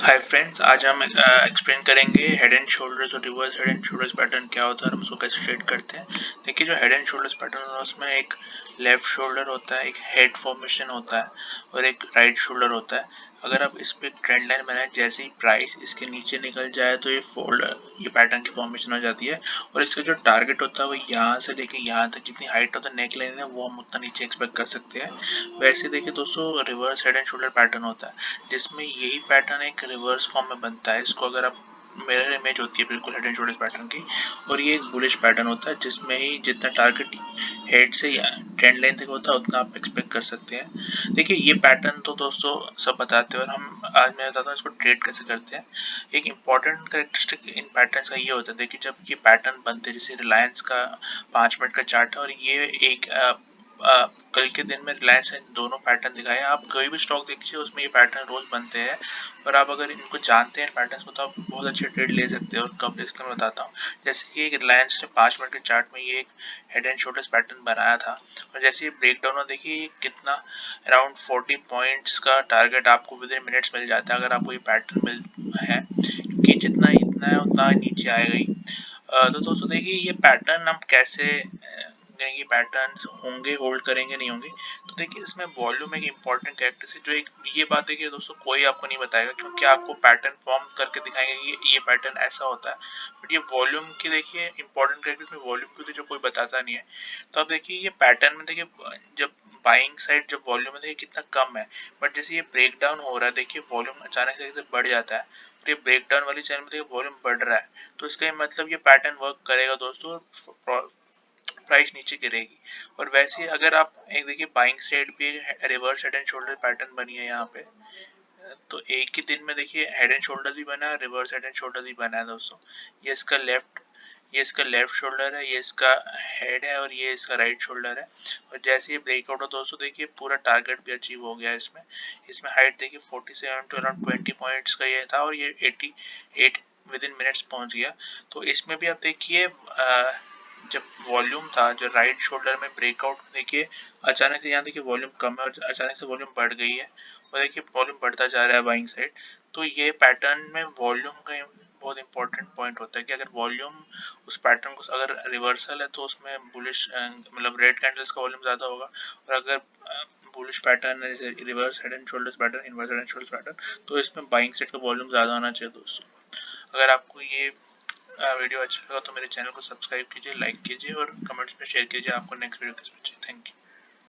Hi friends, आज हम explain करेंगे हेड एंड शोल्डर्स और reverse head and shoulders pattern क्या होता है और हम उसको कैसे शेड करते हैं। देखिए, जो हेड एंड शोल्डर्स पैटर्न होता है उसमें एक लेफ्ट शोल्डर होता है, एक हेड फॉर्मेशन होता है और एक राइट शोल्डर होता है। अगर आप इस पे ट्रेंड लाइन बनाए, जैसे ही प्राइस इसके नीचे निकल जाए तो ये पैटर्न की फॉर्मेशन हो जाती है। और इसका जो टारगेट होता है वो यहाँ से लेके यहाँ तक जितनी हाइट होता है नेक लाइन है वो हम उतना नीचे एक्सपेक्ट कर सकते हैं। वैसे देखिए दोस्तों, reverse head and shoulder pattern होता है जिसमें यही पैटर्न एक रिवर्स फॉर्म में बनता है। इसको अगर आप मिरर इमेज होती है बिल्कुल हेड एंड शोल्डर्स पैटर्न की, और ये एक बुलिश पैटर्न होता है जिसमें ही जितना टारगेट हेड से ट्रेंड लाइन तक होता है उतना आप एक्सपेक्ट कर सकते हैं। देखिए, ये पैटर्न तो दोस्तों सब बताते हैं और हम आज मैं बताता हूँ इसको ट्रेड कैसे करते हैं। एक इंपॉर्टेंट करेक्टरिस्टिक इन पैटर्न का ये होता है, देखिए जब ये पैटर्न बनते हैं, जैसे रिलायंस का 5 मिनट का चार्ट है और ये एक कल के दिन में रिलायंस ने दोनों पैटर्न दिखाए। आप कोई भी स्टॉक देखिए उसमें ये पैटर्न रोज बनते हैं और आप अगर इनको जानते हैं पैटर्न्स को तो आप बहुत अच्छे ट्रेड ले सकते हैं। और कब इसका मैं बताता हूँ। जैसे कि एक रिलायंस ने 5 मिनट के चार्ट में ये एक हेड एंड शोल्डर्स पैटर्न बनाया था और जैसे ये ब्रेक डाउन हो, देखिए ये कितना अराउंड 40 पॉइंट्स का टारगेट आपको विद इन मिनट्स मिल जाता है अगर आपको ये पैटर्न मिल है, कि जितना इतना है उतना नीचे आएगा ही। तो दोस्तों देखिए, ये पैटर्न हम कैसे ये पैटर्न्स होंगे, होल्ड करेंगे नहीं होंगे। तो देखिए, इसमें वॉल्यूम एक इंपॉर्टेंट कैरेक्टर है। जो एक ये बात है कि दोस्तों कोई आपको नहीं बताएगा, क्योंकि आपको पैटर्न फॉर्म करके दिखाएंगे कि ये पैटर्न ऐसा होता है। बट ये वॉल्यूम की देखिए इंपॉर्टेंट कैरेक्टर्स में वॉल्यूम की जो कोई बताता नहीं है। तो अब देखिए ये पैटर्न में देखिए जब बाइंग साइड जब वॉल्यूम में देखिए कितना कम है, बट जैसे ये ब्रेक डाउन हो रहा है देखिए वॉल्यूम अचानक से बढ़ जाता है। तो ये ब्रेक डाउन वाली चैनल में देखिए वॉल्यूम बढ़ रहा है, तो इसका मतलब ये पैटर्न वर्क करेगा दोस्तों, प्राइस नीचे गिरेगी। और वैसे अगर आप एक देखिए बाइंग साइड भी reverse head and shoulder pattern बनी है यहाँ पे, तो एक ही दिन में देखिए हेड एंड शोल्डर भी बना है, रिवर्स हेड एंड शोल्डर भी बना है दोस्तों। ये इसका लेफ्ट शोल्डर है, ये इसका हेड है और ये इसका राइट शोल्डर है। और जैसे ये ब्रेकआउट हो दोस्तों, देखिए पूरा टारगेट भी अचीव हो गया है। इसमें इसमें हाइट देखिए 47 टू अराउंड 20 पॉइंट्स का ये था और ये 88 विद इन मिनट्स पहुंच गया। तो इसमें भी आप देखिए जब वॉल्यूम था, जो राइट शोल्डर में ब्रेकआउट देखिए अचानक से यहाँ देखिए वॉल्यूम कम है और अचानक से वॉल्यूम बढ़ गई है और देखिए वॉल्यूम बढ़ता जा रहा है बाइंग साइड। तो ये पैटर्न में वॉल्यूम का बहुत इंपॉर्टेंट पॉइंट होता है कि अगर वॉल्यूम उस पैटर्न को अगर रिवर्सल है तो उसमें बुलिश मतलब रेड कैंडल्स का वॉल्यूम ज्यादा होगा। और अगर बुलिश पैटर्न है जैसे reverse head and shoulders pattern, inverse head and shoulders pattern, तो इसमें बाइंग साइड का वॉल्यूम ज्यादा होना चाहिए दोस्तों। अगर आपको ये वीडियो अच्छा लगा तो मेरे चैनल को सब्सक्राइब कीजिए, लाइक कीजिए और कमेंट्स में शेयर कीजिए आपको नेक्स्ट वीडियो किस पे चाहिए। Thank you.